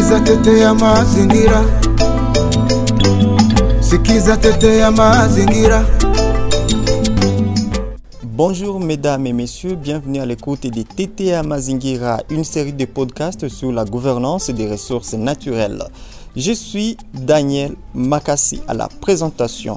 Sikiza tete ya mazingira, sikiza tete ya mazingira. Bonjour mesdames et messieurs, bienvenue à l'écoute de TTA Mazingira, une série de podcasts sur la gouvernance des ressources naturelles. Je suis Daniel Makassi à la présentation.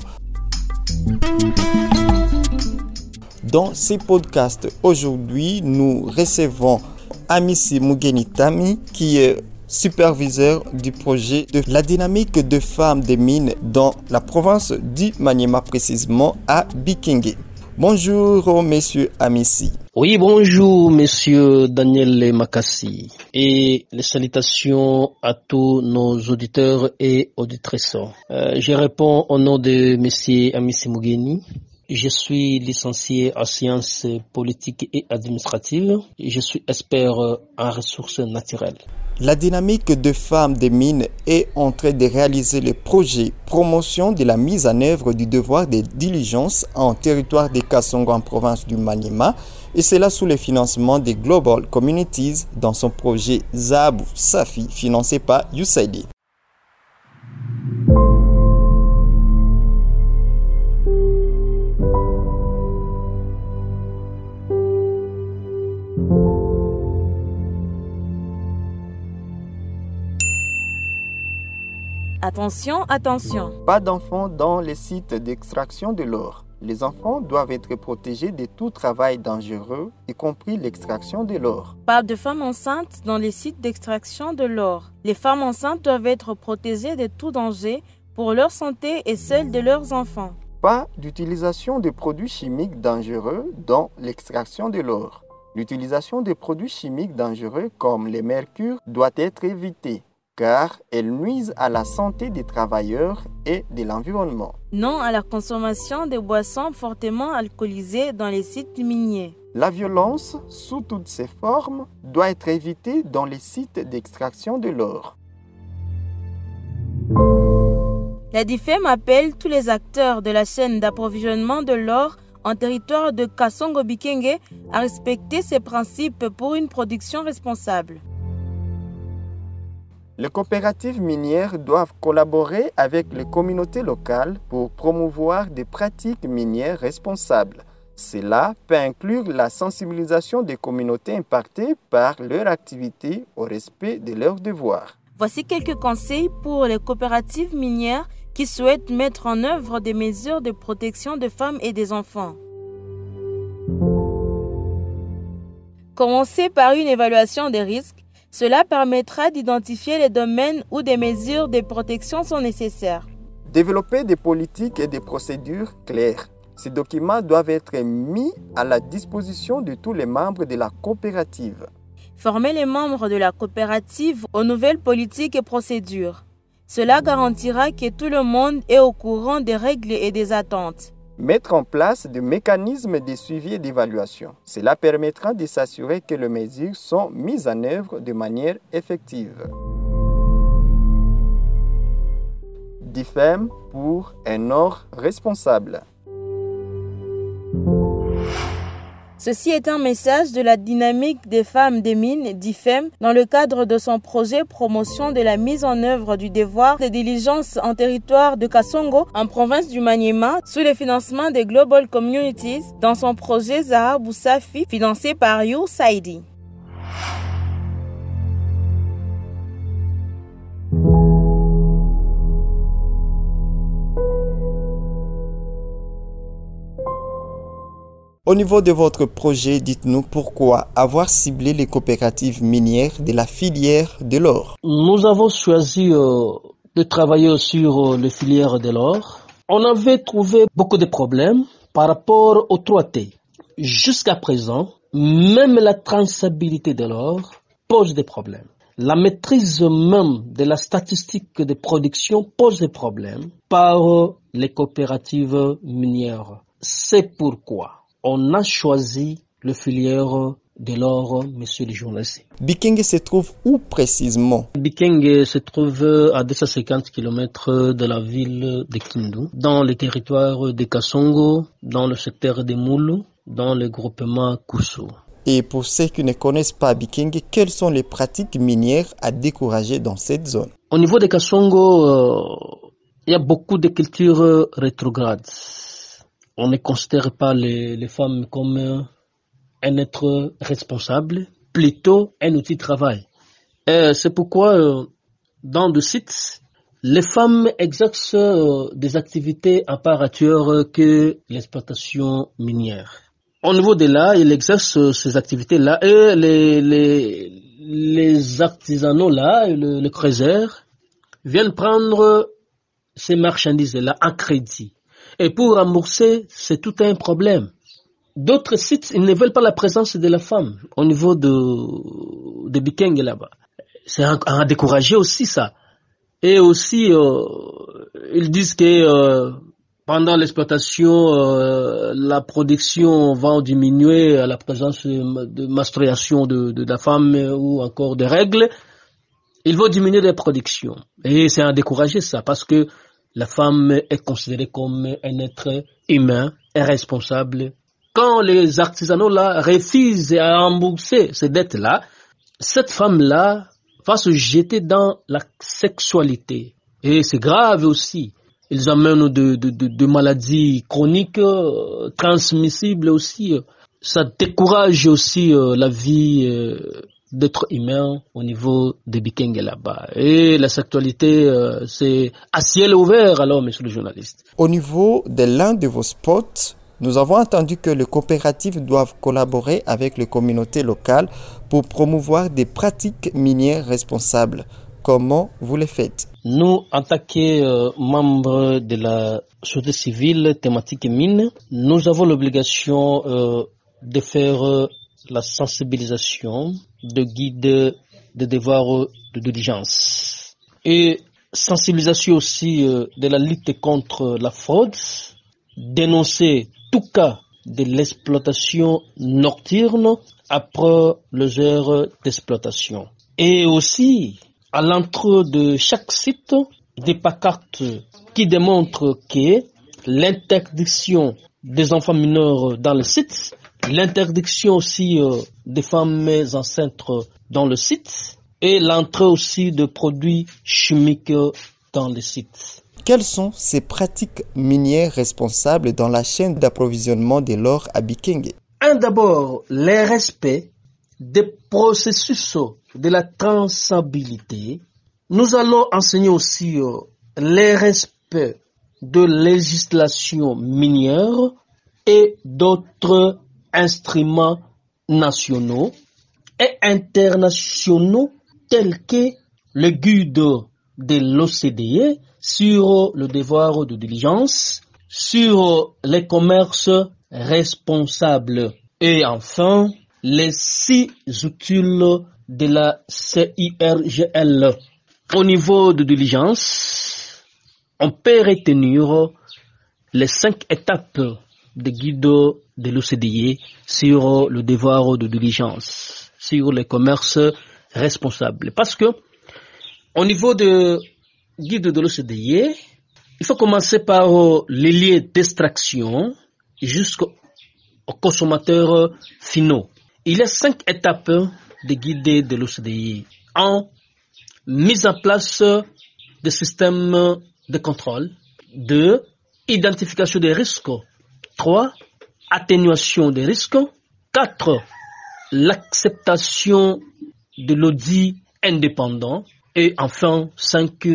Dans ces podcasts, aujourd'hui, nous recevons Amissi Mugenitami qui est superviseur du projet de la dynamique de femmes des mines dans la province du Maniema, précisément à Bikengue. Bonjour, monsieur Amissi. Oui, bonjour, monsieur Daniel Makassi. Et les salutations à tous nos auditeurs et auditrices. Je réponds au nom de monsieur Amissi Mugeni. Je suis licencié en sciences politiques et administratives. Je suis expert en ressources naturelles. La dynamique de femmes des mines est en train de réaliser le projet promotion de la mise en œuvre du devoir de diligence en territoire de Kasongo en province du Maniema, et cela sous le financement des Global Communities dans son projet Zahabou Safi financé par USAID. Attention, attention. Pas d'enfants dans les sites d'extraction de l'or. Les enfants doivent être protégés de tout travail dangereux, y compris l'extraction de l'or. Pas de femmes enceintes dans les sites d'extraction de l'or. Les femmes enceintes doivent être protégées de tout danger pour leur santé et celle de leurs enfants. Pas d'utilisation de produits chimiques dangereux dans l'extraction de l'or. L'utilisation de produits chimiques dangereux comme le mercure doit être évitée, car elles nuisent à la santé des travailleurs et de l'environnement. Non à la consommation de boissons fortement alcoolisées dans les sites miniers. La violence, sous toutes ses formes, doit être évitée dans les sites d'extraction de l'or. La DIFEM appelle tous les acteurs de la chaîne d'approvisionnement de l'or en territoire de Kasongo Bikengue à respecter ces principes pour une production responsable. Les coopératives minières doivent collaborer avec les communautés locales pour promouvoir des pratiques minières responsables. Cela peut inclure la sensibilisation des communautés impactées par leur activité au respect de leurs devoirs. Voici quelques conseils pour les coopératives minières qui souhaitent mettre en œuvre des mesures de protection des femmes et des enfants. Commencez par une évaluation des risques. Cela permettra d'identifier les domaines où des mesures de protection sont nécessaires. Développer des politiques et des procédures claires. Ces documents doivent être mis à la disposition de tous les membres de la coopérative. Former les membres de la coopérative aux nouvelles politiques et procédures. Cela garantira que tout le monde est au courant des règles et des attentes. Mettre en place des mécanismes de suivi et d'évaluation. Cela permettra de s'assurer que les mesures sont mises en œuvre de manière effective. DIFEM pour un or responsable. Ceci est un message de la dynamique des femmes des mines, DIFEM, dans le cadre de son projet promotion de la mise en œuvre du devoir de diligence en territoire de Kasongo, en province du Maniema, sous le financement des Global Communities, dans son projet Zahabou Safi, financé par USAID. Au niveau de votre projet, dites-nous pourquoi avoir ciblé les coopératives minières de la filière de l'or. Nous avons choisi de travailler sur les filières de l'or. On avait trouvé beaucoup de problèmes par rapport aux 3T. Jusqu'à présent, même la traçabilité de l'or pose des problèmes. La maîtrise même de la statistique de production pose des problèmes par les coopératives minières. C'est pourquoi on a choisi le filière de l'or, monsieur le journaliste. Bikengue se trouve où précisément? Bikengue se trouve à 250 km de la ville de Kindu, dans le territoire de Kasongo, dans le secteur de Moulou, dans le groupement Koussou. Et pour ceux qui ne connaissent pas Bikengue, quelles sont les pratiques minières à décourager dans cette zone? Au niveau de Kasongo, il y a beaucoup de cultures rétrogrades. On ne considère pas les femmes comme un être responsable, plutôt un outil de travail. C'est pourquoi dans le site, les femmes exercent des activités à part entière que l'exploitation minière. Au niveau de là, ils exercent ces activités-là et les artisanaux là, le creuseur, viennent prendre ces marchandises-là en crédit. Et pour rembourser, c'est tout un problème. D'autres sites, ils ne veulent pas la présence de la femme au niveau de Bikengue là-bas. C'est à décourager aussi ça. Et aussi, ils disent que pendant l'exploitation, la production va diminuer à la présence de menstruation de la femme ou encore de règles. Il va diminuer la production. Et c'est à décourager ça parce que la femme est considérée comme un être humain et responsable. Quand les artisanaux là refusent à rembourser ces dettes-là, cette femme-là va se jeter dans la sexualité. Et c'est grave aussi. Ils amènent de maladies chroniques, transmissibles aussi. Ça décourage aussi la vie d'être humain au niveau de Bikengue là-bas. Et la sexualité, c'est à ciel ouvert alors, monsieur le journaliste. Au niveau de l'un de vos spots, nous avons entendu que les coopératives doivent collaborer avec les communautés locales pour promouvoir des pratiques minières responsables. Comment vous les faites? Nous, en tant que membres de la société civile thématique mine, nous avons l'obligation de faire la sensibilisation, de guider des devoirs de diligence. Et sensibilisation aussi de la lutte contre la fraude, dénoncer tout cas de l'exploitation nocturne après les heures d'exploitation. Et aussi, à l'entrée de chaque site, des pancartes qui démontrent que l'interdiction des enfants mineurs dans le site, l'interdiction aussi des femmes enceintes dans le site et l'entrée aussi de produits chimiques dans le site. Quelles sont ces pratiques minières responsables dans la chaîne d'approvisionnement de l'or à Bikengue? D'abord, le respect des processus de la traçabilité. Nous allons enseigner aussi le respect de législation minière et d'autres instruments nationaux et internationaux tels que le guide de l'OCDE sur le devoir de diligence, sur les commerces responsables et enfin les 6 outils de la CIRGL. Au niveau de diligence, on peut retenir les 5 étapes de guide de l'OCDE sur le devoir de diligence, sur les commerces responsables. Parce que au niveau de guide de l'OCDE, il faut commencer par les lieux d'extraction jusqu'aux consommateurs finaux. Il y a 5 étapes de guide de l'OCDE. 1. Mise en place de systèmes de contrôle. 2. Identification des risques. 3. Atténuation des risques. 4. L'acceptation de l'audit indépendant. Et enfin, 5.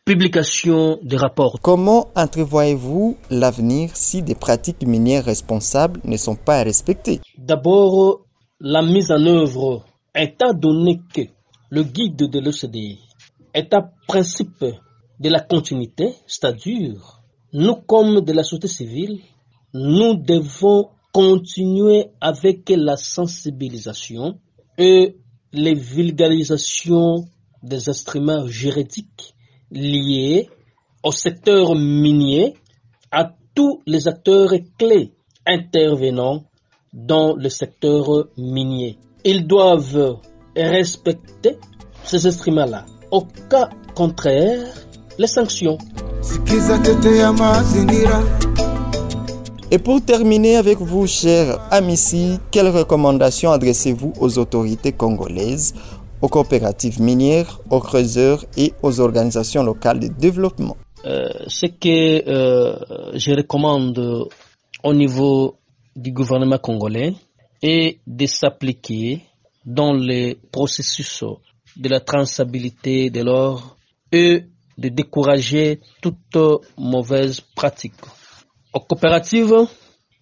Publication des rapports. Comment entrevoyez-vous l'avenir si des pratiques minières responsables ne sont pas respectées? D'abord, la mise en œuvre, étant donné que le guide de l'OCDE est un principe de la continuité, c'est-à-dire, nous comme de la société civile, nous devons continuer avec la sensibilisation et les vulgarisations des instruments juridiques liés au secteur minier, à tous les acteurs clés intervenant dans le secteur minier. Ils doivent respecter ces instruments-là. Au cas contraire, les sanctions. Et pour terminer avec vous, chers Amici, quelles recommandations adressez-vous aux autorités congolaises, aux coopératives minières, aux creuseurs et aux organisations locales de développement? Ce que je recommande au niveau du gouvernement congolais est de s'appliquer dans le processus de la traçabilité de l'or et de décourager toute mauvaise pratique. Aux coopératives,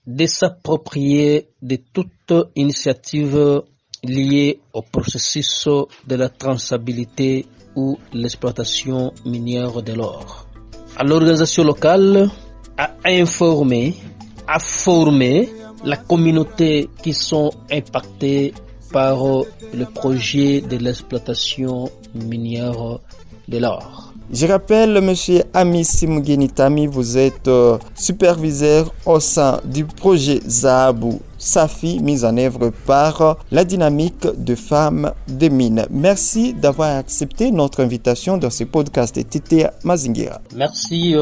de s'approprier de toute initiative liée au processus de la traçabilité ou l'exploitation minière de l'or. À l'organisation locale, à informer, à former la communauté qui sont impactées par le projet de l'exploitation minière de l'or. Je rappelle, monsieur Amici Mugenitami, vous êtes superviseur au sein du projet Zahabou Safi, mis en œuvre par la dynamique de femmes des mines. Merci d'avoir accepté notre invitation dans ce podcast de Tete Mazingira. Merci,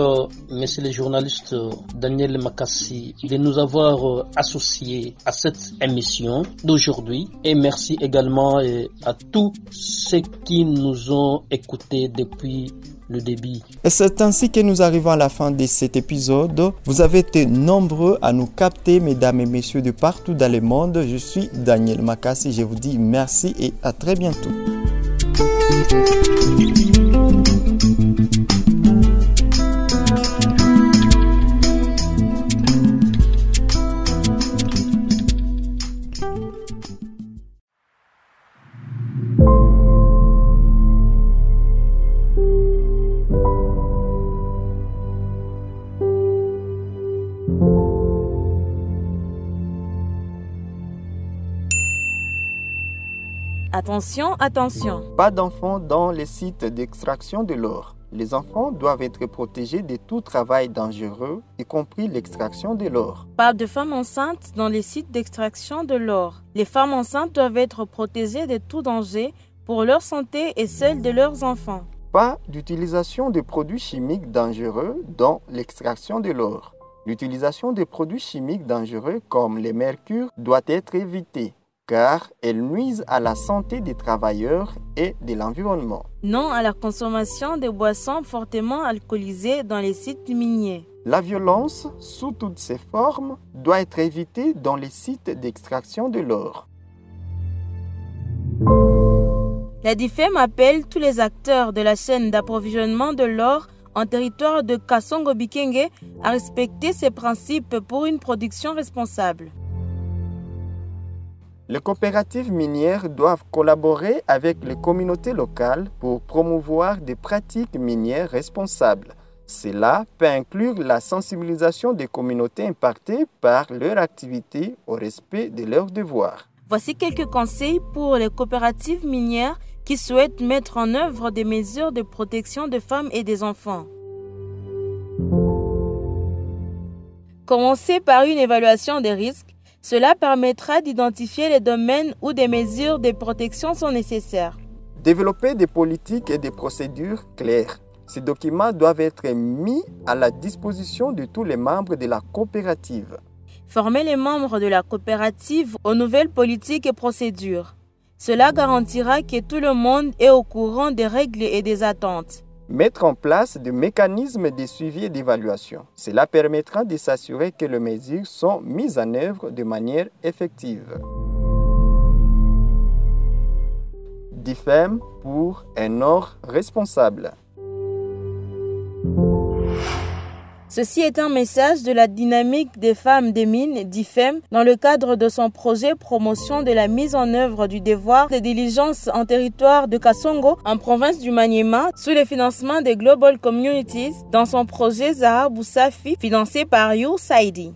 monsieur le journaliste Daniel Makassi, de nous avoir associés à cette émission d'aujourd'hui. Et merci également à tous ceux qui nous ont écoutés depuis le début. Et c'est ainsi que nous arrivons à la fin de cet épisode. Vous avez été nombreux à nous capter, mesdames et messieurs de partout dans le monde. Je suis Daniel Makassi. Je vous dis merci et à très bientôt. Attention, attention. Pas d'enfants dans les sites d'extraction de l'or. Les enfants doivent être protégés de tout travail dangereux, y compris l'extraction de l'or. Pas de femmes enceintes dans les sites d'extraction de l'or. Les femmes enceintes doivent être protégées de tout danger pour leur santé et celle de leurs enfants. Pas d'utilisation de produits chimiques dangereux dans l'extraction de l'or. L'utilisation de produits chimiques dangereux comme le mercure doit être évitée, car elles nuisent à la santé des travailleurs et de l'environnement. Non à la consommation de boissons fortement alcoolisées dans les sites miniers. La violence, sous toutes ses formes, doit être évitée dans les sites d'extraction de l'or. La DIFEM appelle tous les acteurs de la chaîne d'approvisionnement de l'or en territoire de Kasongo-Bikenge à respecter ces principes pour une production responsable. Les coopératives minières doivent collaborer avec les communautés locales pour promouvoir des pratiques minières responsables. Cela peut inclure la sensibilisation des communautés impactées par leur activité au respect de leurs devoirs. Voici quelques conseils pour les coopératives minières qui souhaitent mettre en œuvre des mesures de protection des femmes et des enfants. Commencez par une évaluation des risques. Cela permettra d'identifier les domaines où des mesures de protection sont nécessaires. Développer des politiques et des procédures claires. Ces documents doivent être mis à la disposition de tous les membres de la coopérative. Former les membres de la coopérative aux nouvelles politiques et procédures. Cela garantira que tout le monde est au courant des règles et des attentes. Mettre en place des mécanismes de suivi et d'évaluation. Cela permettra de s'assurer que les mesures sont mises en œuvre de manière effective. DIFEM pour un or responsable. Ceci est un message de la dynamique des femmes des mines, DIFEM, dans le cadre de son projet promotion de la mise en œuvre du devoir de diligence en territoire de Kasongo, en province du Maniema, sous le financement des Global Communities, dans son projet Zahabou Safi, financé par USAID.